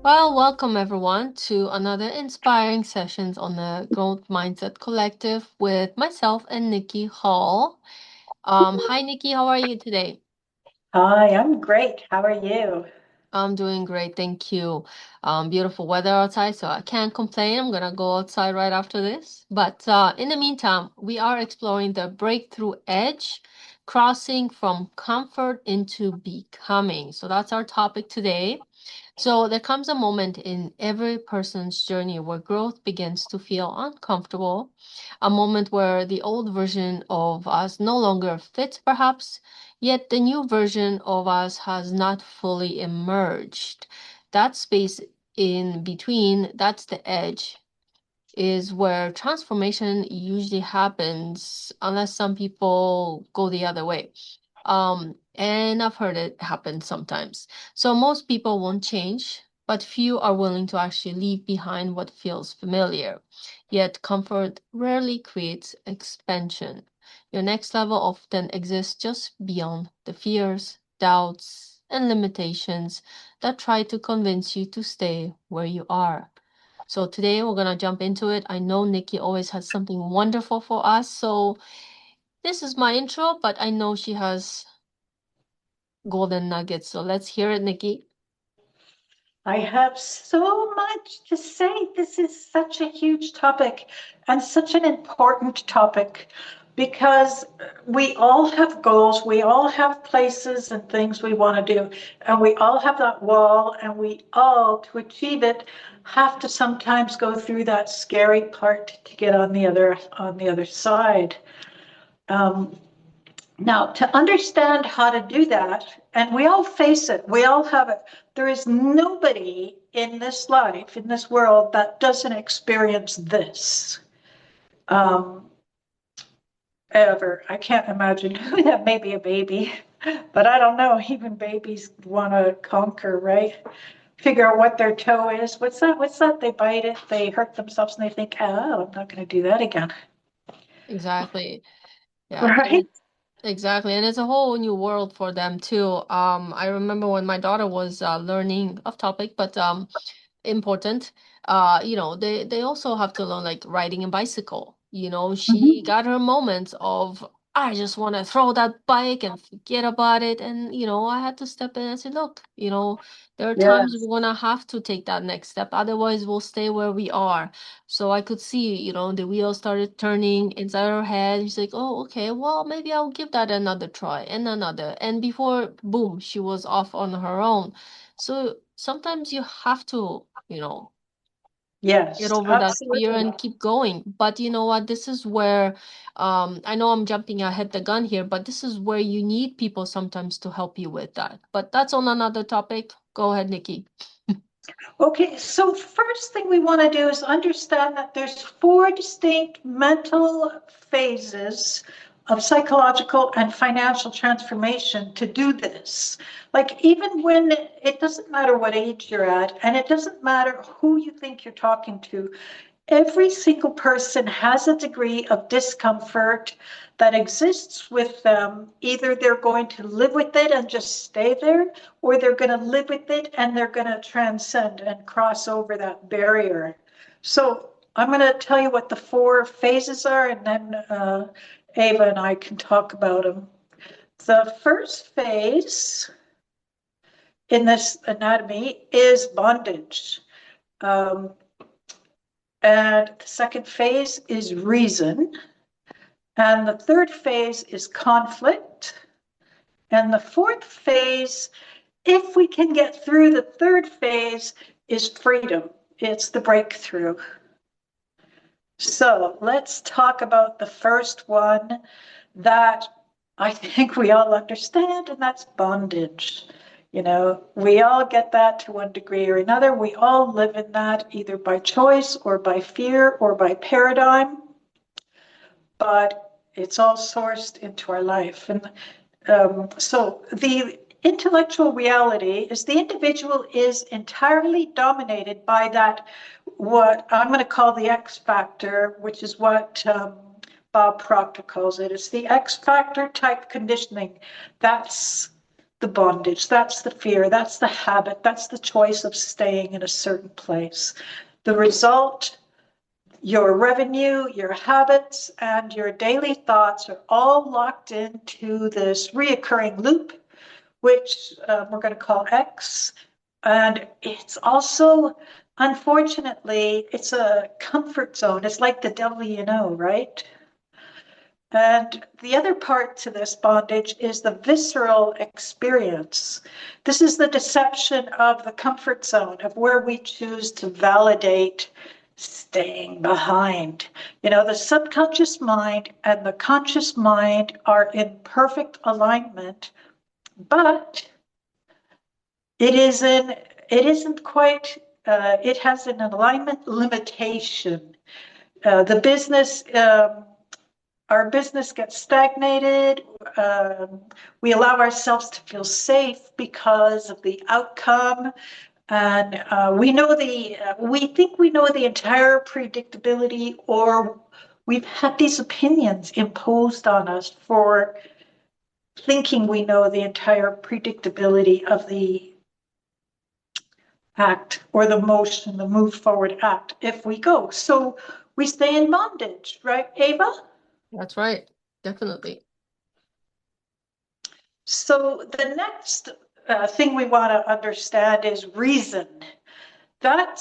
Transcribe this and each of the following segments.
Well, welcome everyone to another inspiring sessions on the Growth Mindset Collective with myself and Niki Hall. Hi Nikki, how are you today? Hi, I'm great. How are you? I'm doing great, thank you. Beautiful weather outside, so I can't complain. I'm gonna go outside right after this. But in the meantime, we are exploring the breakthrough edge, crossing from comfort into becoming. So that's our topic today. So there comes a moment in every person's journey where growth begins to feel uncomfortable, a moment where the old version of us no longer fits, perhaps, yet the new version of us has not fully emerged. That space in between, that's the edge, is where transformation usually happens, unless some people go the other way. And I've heard it happen sometimes. So most people won't change, but few are willing to actually leave behind what feels familiar. Yet comfort rarely creates expansion. Your next level often exists just beyond the fears, doubts, and limitations that try to convince you to stay where you are. So today we're gonna jump into it. I know Nikki always has something wonderful for us, so this is my intro, but I know she has golden nuggets. So let's hear it, Nikki. I have so much to say. This is such a huge topic and such an important topic because we all have goals, we all have places and things we want to do, and we all have that wall, and we all, to achieve it, have to sometimes go through that scary part to get on the other side. Um, Now, to understand how to do that, and we all face it, we all have it. There is nobody in this life, in this world, that doesn't experience this um, ever. I can't imagine that maybe a baby, but I don't know. Even babies want to conquer, right? Figure out what their toe is. What's that? What's that? They bite it, they hurt themselves, and they think, oh, I'm not going to do that again. Exactly. Yeah. Right? Exactly. And it's a whole new world for them too. I remember when my daughter was learning off topic, but important. They also have to learn like riding a bicycle. She Mhm. got her moments of I just want to throw that bike and forget about it. And I had to step in and say, look, there are times Yes. we're gonna have to take that next step. Otherwise, we'll stay where we are. So I could see, the wheels started turning inside her head. She's like, oh, okay, well, maybe I'll give that another try and another. And before, boom, she was off on her own. So sometimes you have to, get Yes, over that fear absolutely. and keep going. But you know what? This is where, I know I'm jumping ahead the gun here, but this is where you need people sometimes to help you with that. But that's on another topic. Go ahead, Nikki. Okay, so first thing we want to do is understand that there's four distinct mental phases of psychological and financial transformation to do this. Like even when it doesn't matter what age you're at, and it doesn't matter who you think you're talking to, every single person has a degree of discomfort that exists with them. Either they're going to live with it and just stay there, or they're going to live with it and they're going to transcend and cross over that barrier. So I'm going to tell you what the four phases are, and then Ava and I can talk about them. The first phase in this anatomy is bondage. Um, and the second phase is reason. And the third phase is conflict. And the fourth phase, if we can get through the third phase, is freedom. It's the breakthrough. So let's talk about the first one that I think we all understand, and that's bondage. We all get that to one degree or another. We all live in that either by choice or by fear or by paradigm, but it's all sourced into our life. And so the intellectual reality is the individual is entirely dominated by that, what I'm going to call the X factor, which is what Bob Proctor calls it. It's the X factor type conditioning. That's the bondage, that's the fear, that's the habit, that's the choice of staying in a certain place. The result, your revenue, your habits, and your daily thoughts are all locked into this reoccurring loop, which we're going to call X. And it's also, unfortunately, it's a comfort zone. It's like the devil you know, right? And the other part to this bondage is the visceral experience. This is the deception of the comfort zone, of where we choose to validate staying behind. You know, the subconscious mind and the conscious mind are in perfect alignment, but it isn't quite, it has an alignment limitation. The business, our business gets stagnated. We allow ourselves to feel safe because of the outcome. And we think we know the entire predictability, or we've had these opinions imposed on us for thinking we know the entire predictability of the act or the motion, the move forward act, if we go. So we stay in bondage, right, Ava? That's right. Definitely. So the next thing we want to understand is reason. Bob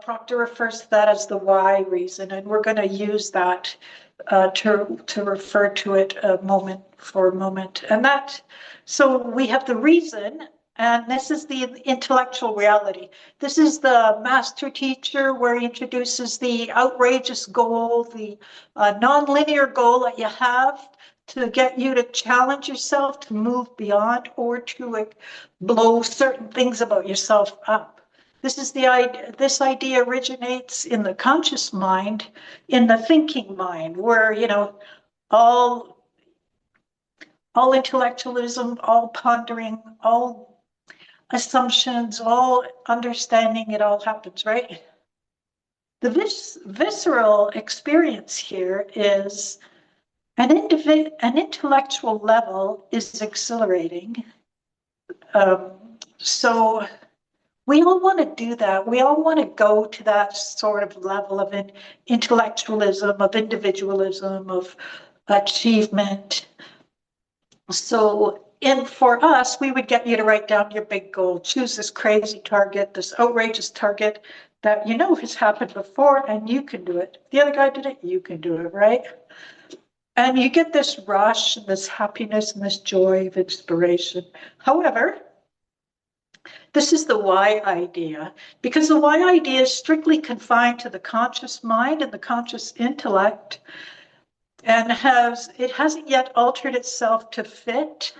Proctor refers to that as the why reason, and we're going to use that to refer to it for a moment. So we have the reason, and this is the intellectual reality. This is the master teacher, where he introduces the outrageous goal, the non-linear goal that you have to get you to challenge yourself, to move beyond, or to blow certain things about yourself up. This idea originates in the conscious mind, in the thinking mind, where, all intellectualism, all pondering, all assumptions, all understanding, it all happens, right? The visceral experience here is an intellectual level is exhilarating. So we all want to do that. We all want to go to that sort of level of intellectualism, of individualism, of achievement. So for us, we would get you to write down your big goal, choose this crazy target, this outrageous target that has happened before, and you can do it. If the other guy did it, you can do it, right? And you get this rush and this happiness and this joy of inspiration. However, this is the why idea, because the why idea is strictly confined to the conscious mind and the conscious intellect, and it hasn't yet altered itself to fit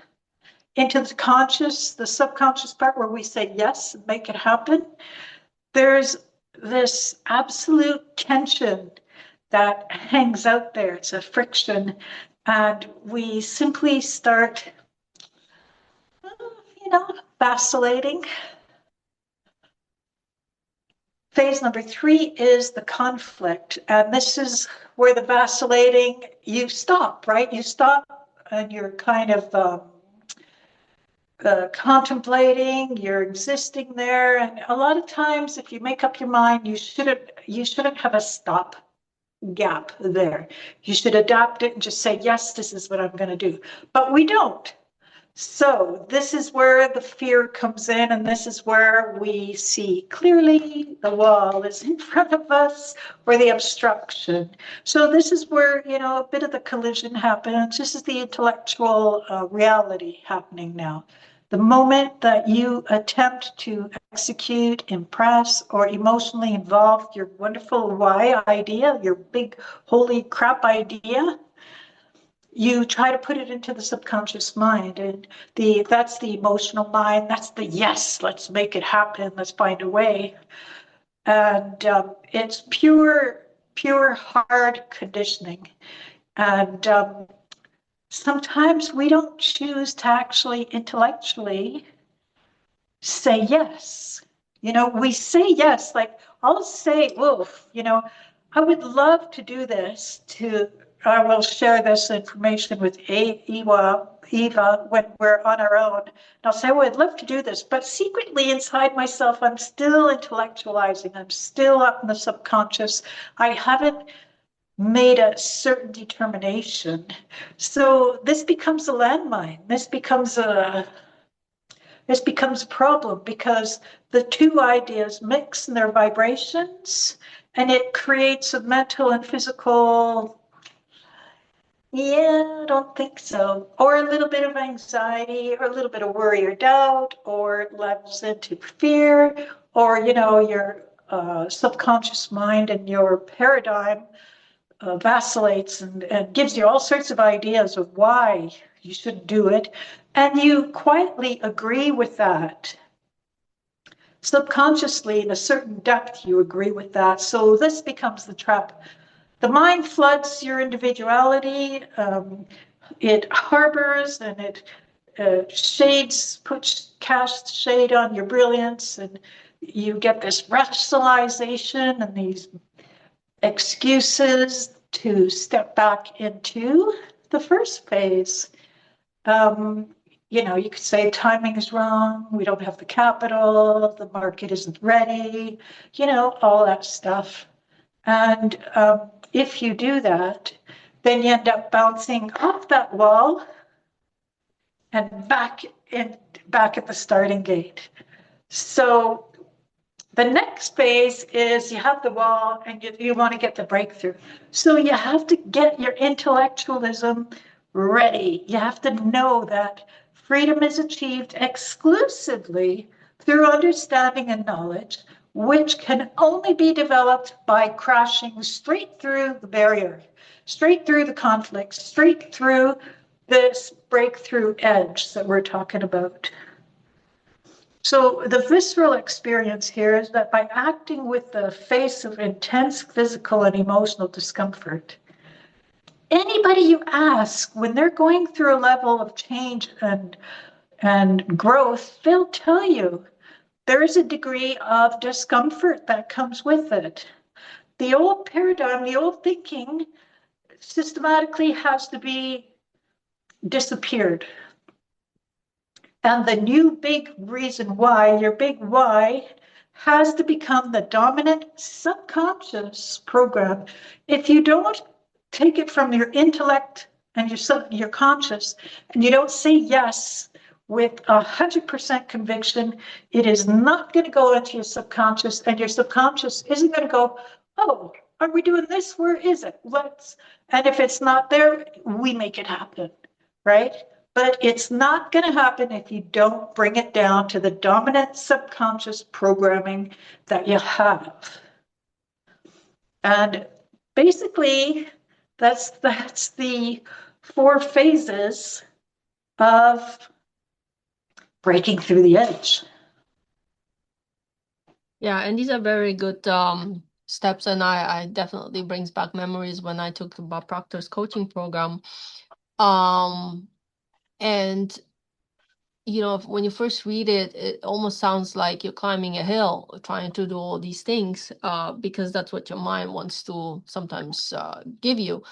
into the subconscious part where we say yes and make it happen. There's this absolute tension that hangs out there. It's a friction, and we simply start, vacillating. Phase number 3 is the conflict, and this is where the vacillating, you stop, right? You stop and you're kind of contemplating, you're existing there, and a lot of times if you make up your mind, you shouldn't have a stop gap there. You should adapt it and just say, yes, this is what I'm going to do. But we don't. So this is where the fear comes in, and this is where we see clearly the wall is in front of us, or the obstruction. So this is where, a bit of the collision happens. This is the intellectual reality happening now. The moment that you attempt to execute, impress, or emotionally involve your wonderful why idea, your big holy crap idea, you try to put it into the subconscious mind, and that's the emotional mind. That's the yes, let's make it happen. Let's find a way. And it's pure hard conditioning. And sometimes we don't choose to actually intellectually say yes. We say yes, like I'll say, I would love to do this to I will share this information with Eva, when we're on our own. And I'll say, oh, I'd love to do this, but secretly inside myself, I'm still intellectualizing. I'm still up in the subconscious. I haven't made a certain determination. So this becomes a landmine. This becomes a problem because the two ideas mix in their vibrations, and it creates a mental and physical, yeah, I don't think so. Or a little bit of anxiety, or a little bit of worry or doubt, or it levels into fear, or, your subconscious mind and your paradigm vacillates and gives you all sorts of ideas of why you shouldn't do it. And you quietly agree with that. Subconsciously, in a certain depth, you agree with that. So this becomes the trap. The mind floods your individuality. It harbors and it casts shade on your brilliance, and you get this rationalization and these excuses to step back into the first phase. You could say timing is wrong, we don't have the capital, the market isn't ready, all that stuff. And if you do that, then you end up bouncing off that wall and back at the starting gate. So the next phase is you have the wall and you want to get the breakthrough. So you have to get your intellectualism ready. You have to know that freedom is achieved exclusively through understanding and knowledge, which can only be developed by crashing straight through the barrier, straight through the conflict, straight through this breakthrough edge that we're talking about. So the visceral experience here is that by acting with the face of intense physical and emotional discomfort, anybody you ask when they're going through a level of change and growth, they'll tell you there is a degree of discomfort that comes with it. The old paradigm, the old thinking systematically has to be disappeared. And the new big reason why, your big why, has to become the dominant subconscious program. If you don't take it from your intellect and your conscious, and you don't say yes with 100% conviction, it is not going to go into your subconscious, and your subconscious isn't going to go, oh, are we doing this? Where is it? And if it's not there, we make it happen, right? But it's not going to happen if you don't bring it down to the dominant subconscious programming that you have. And basically, that's the 4 phases of breaking through the edge. Yeah, and these are very good steps, and I definitely brings back memories when I took the Bob Proctor's coaching program. Um, and when you first read it, it almost sounds like you're climbing a hill, trying to do all these things, because that's what your mind wants to sometimes give you.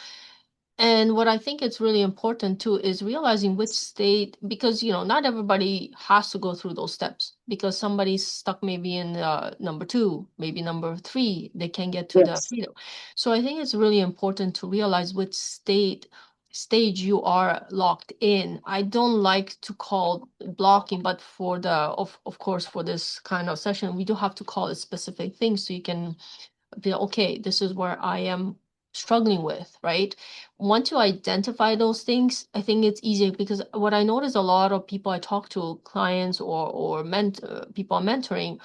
And what I think it's really important too is realizing which state, because not everybody has to go through those steps, because somebody's stuck maybe in number 2, maybe number 3, they can get to the Yes. freedom. So I think it's really important to realize which stage you are locked in. I don't like to call blocking, but for of course for this kind of session, we do have to call it specific things so you can be okay, this is where I am struggling with, right? Once you identify those things, I think it's easier, because what I notice, a lot of people I talk to, clients or people I'm mentoring,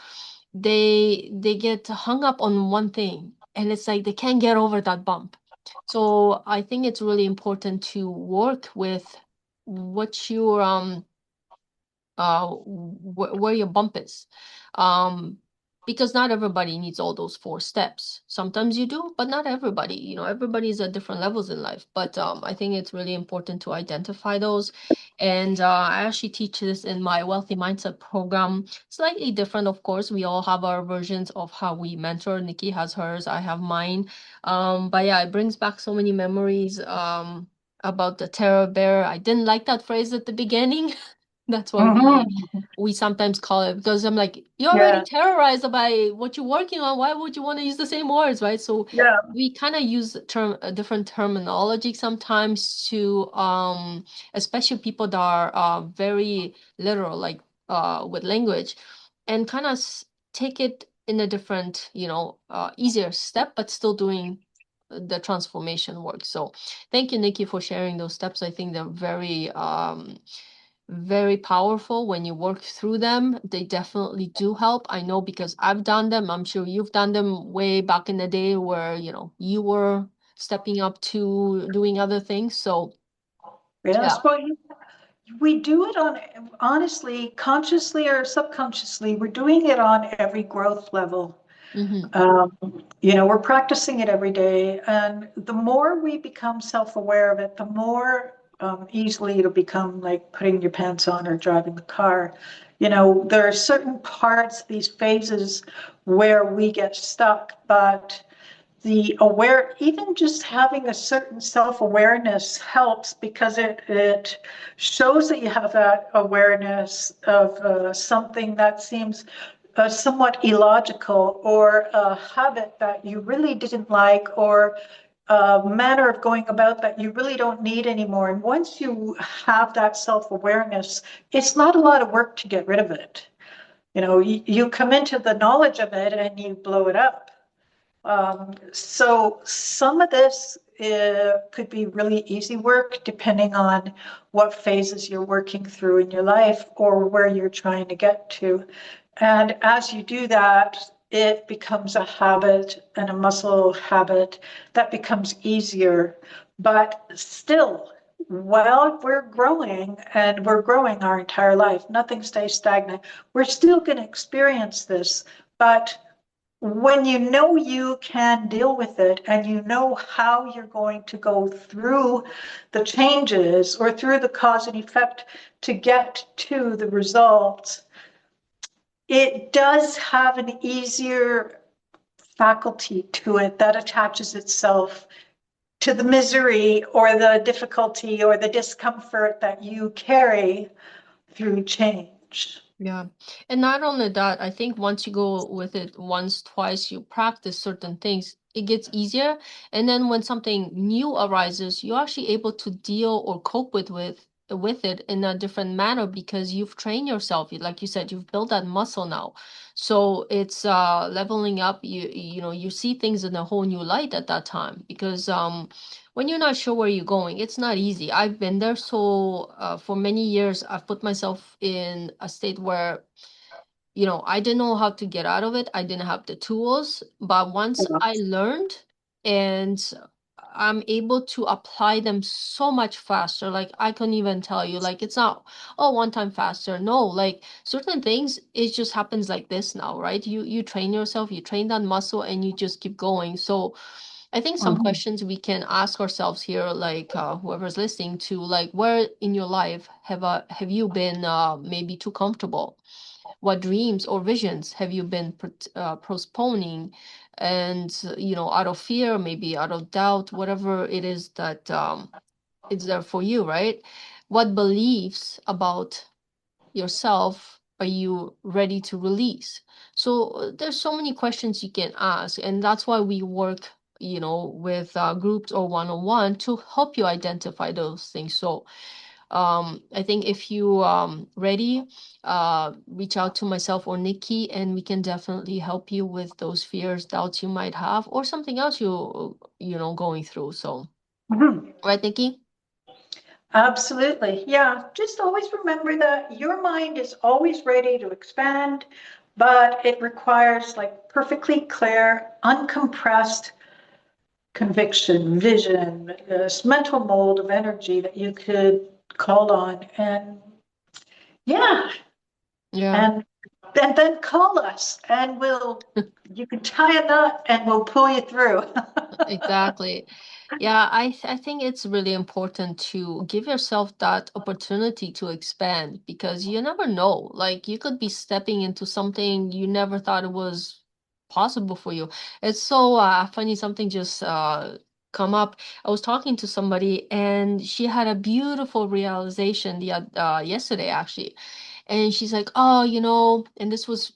they get hung up on one thing, and it's like they can't get over that bump. So I think it's really important to work with what your where your bump is. because not everybody needs all those 4 steps. Sometimes you do, but not everybody. Everybody's at different levels in life. But I think it's really important to identify those. And I actually teach this in my Wealthy Mindset program. Slightly different, of course. We all have our versions of how we mentor. Niki has hers, I have mine. But yeah, it brings back so many memories about the terror bear. I didn't like that phrase at the beginning. That's why Mm-hmm. we sometimes call it, because I'm like, you're already Yeah, terrorized by what you're working on. Why would you want to use the same words, right? So yeah. we kind of use a different terminology sometimes to especially people that are very literal, like with language, and kind of take it in a different, easier step, but still doing the transformation work. So thank you, Nikki, for sharing those steps. I think they're very powerful when you work through them. They definitely do help. I know because I've done them. I'm sure you've done them way back in the day where, you were stepping up to doing other things. So, yeah. Yes, well, we do it on, honestly, consciously or subconsciously, we're doing it on every growth level. Mm-hmm. Um, we're practicing it every day. And the more we become self-aware of it, the more easily it'll become like putting your pants on or driving the car. There are certain parts, these phases where we get stuck, but even just having a certain self-awareness helps because it shows that you have that awareness of something that seems somewhat illogical, or a habit that you really didn't like, or a manner of going about that you really don't need anymore. And once you have that self-awareness, it's not a lot of work to get rid of it. You come into the knowledge of it and you blow it up. So some of this could be really easy work depending on what phases you're working through in your life or where you're trying to get to. And as you do that, it becomes a habit and a muscle habit that becomes easier. But still, while we're growing, and we're growing our entire life, nothing stays stagnant, we're still going to experience this. But when you know you can deal with it and you know how you're going to go through the changes or through the cause and effect to get to the results, it does have an easier faculty to it that attaches itself to the misery or the difficulty or the discomfort that you carry through change. Yeah. And not only that, I think once you go with it once, twice, you practice certain things, it gets easier. And then when something new arises, you're actually able to deal or cope with it in a different manner because you've trained yourself. Like you said, you've built that muscle now. So it's leveling up. You see things in a whole new light at that time because when you're not sure where you're going, it's not easy. I've been there. So for many years, I've put myself in a state where, I didn't know how to get out of it. I didn't have the tools. But once I learned and I'm able to apply them so much faster, like I couldn't even tell you, like it's not, oh, one time faster. No, like certain things, it just happens like this now, right? You train yourself, you train that muscle, and you just keep going. So I think some Mhm. questions we can ask ourselves here, like whoever's listening to, like where in your life have you been maybe too comfortable? What dreams or visions have you been postponing? And out of fear, maybe out of doubt, whatever it is that it's there for you, right? What beliefs about yourself are you ready to release? So there's so many questions you can ask, and that's why we work, with groups or one-on-one to help you identify those things. So I think if you ready, reach out to myself or Nikki, and we can definitely help you with those fears, doubts you might have, or something else going through. So, Mhm. right, Nikki? Absolutely. Yeah. Just always remember that your mind is always ready to expand, but it requires like perfectly clear, uncompressed conviction, vision, this mental mold of energy that you could call on. And yeah. Yeah. And And then call us and you can tie a knot and we'll pull you through. Exactly. Yeah, I think it's really important to give yourself that opportunity to expand because you never know. Like you could be stepping into something you never thought it was possible for you. It's so funny, something just come up. I was talking to somebody and she had a beautiful realization yesterday actually. And she's like, "Oh, and this was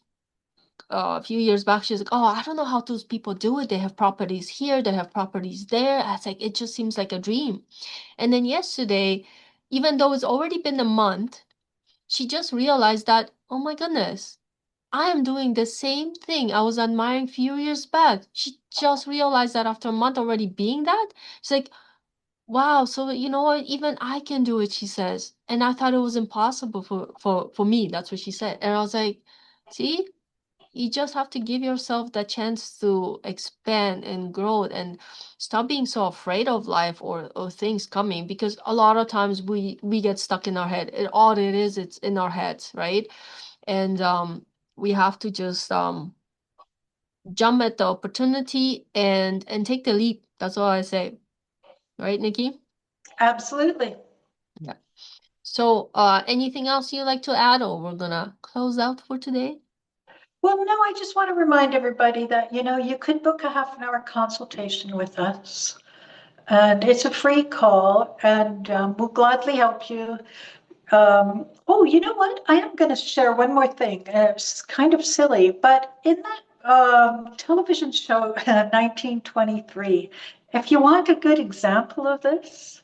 a few years back, she's like, "Oh, I don't know how those people do it. They have properties here, they have properties there." I was like, it just seems like a dream. And then yesterday, even though it's already been a month, she just realized that, oh my goodness, I am doing the same thing I was admiring a few years back. She just realized that after a month already being that. She's like, wow, so you know what? Even I can do it, she says. And I thought it was impossible for me. That's what she said. And I was like, see? You just have to give yourself the chance to expand and grow and stop being so afraid of life or things coming because a lot of times we get stuck in our head. All it is, it's in our heads, right? And we have to just jump at the opportunity and take the leap. That's all I say. Right, Nikki? Absolutely. Yeah. So anything else you'd like to add or we're gonna close out for today? Well, no, I just want to remind everybody that, you could book a half an hour consultation with us. And it's a free call, and we'll gladly help you. Oh, you know what? I am going to share one more thing. It's kind of silly, but in that television show, 1923, if you want a good example of this,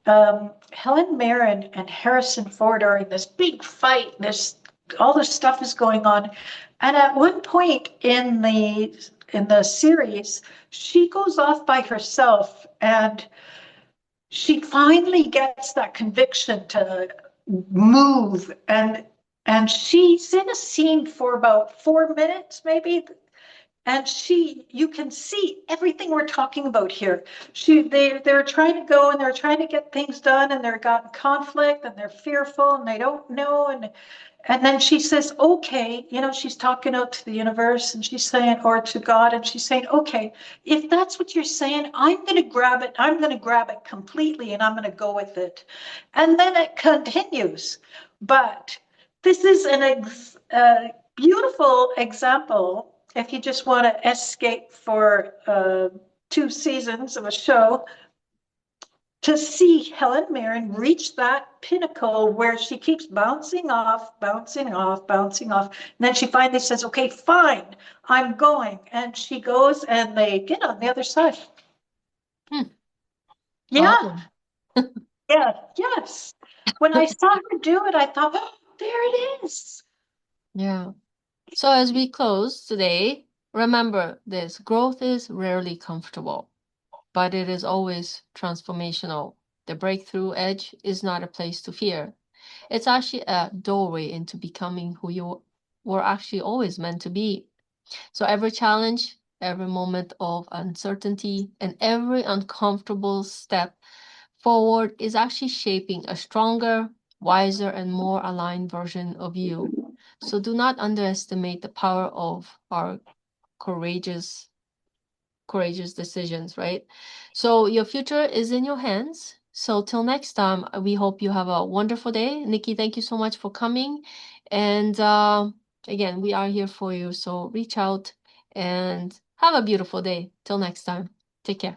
Helen Mirren and Harrison Ford are in this big fight. All this stuff is going on, and at one point in the series, she goes off by herself, and she finally gets that conviction to move, and she's in a scene for about 4 minutes, maybe, and you can see everything we're talking about here. They're trying to go and they're trying to get things done, and they're got conflict and they're fearful and they don't know, and then she says, okay, she's talking out to the universe and she's saying, or to God, and she's saying, okay, if that's what you're saying, I'm going to grab it. I'm going to grab it completely and I'm going to go with it. And then it continues. But this is a beautiful example if you just want to escape for 2 seasons of a show, to see Helen Mirren reach that pinnacle where she keeps bouncing off, bouncing off, bouncing off. And then she finally says, okay, fine, I'm going. And she goes and they get on the other side. Hmm. Yeah, Awesome. yeah, yes. When I saw her do it, I thought, oh, there it is. Yeah. So as we close today, remember this, growth is rarely comfortable, but it is always transformational. The breakthrough edge is not a place to fear. It's actually a doorway into becoming who you were actually always meant to be. So every challenge, every moment of uncertainty, and every uncomfortable step forward is actually shaping a stronger, wiser, and more aligned version of you. So do not underestimate the power of our courageous, courageous decisions, right? So your future is in your hands. So till next time, we hope you have a wonderful day. Nikki, thank you so much for coming. And again, we are here for you. So reach out and have a beautiful day. Till next time. Take care.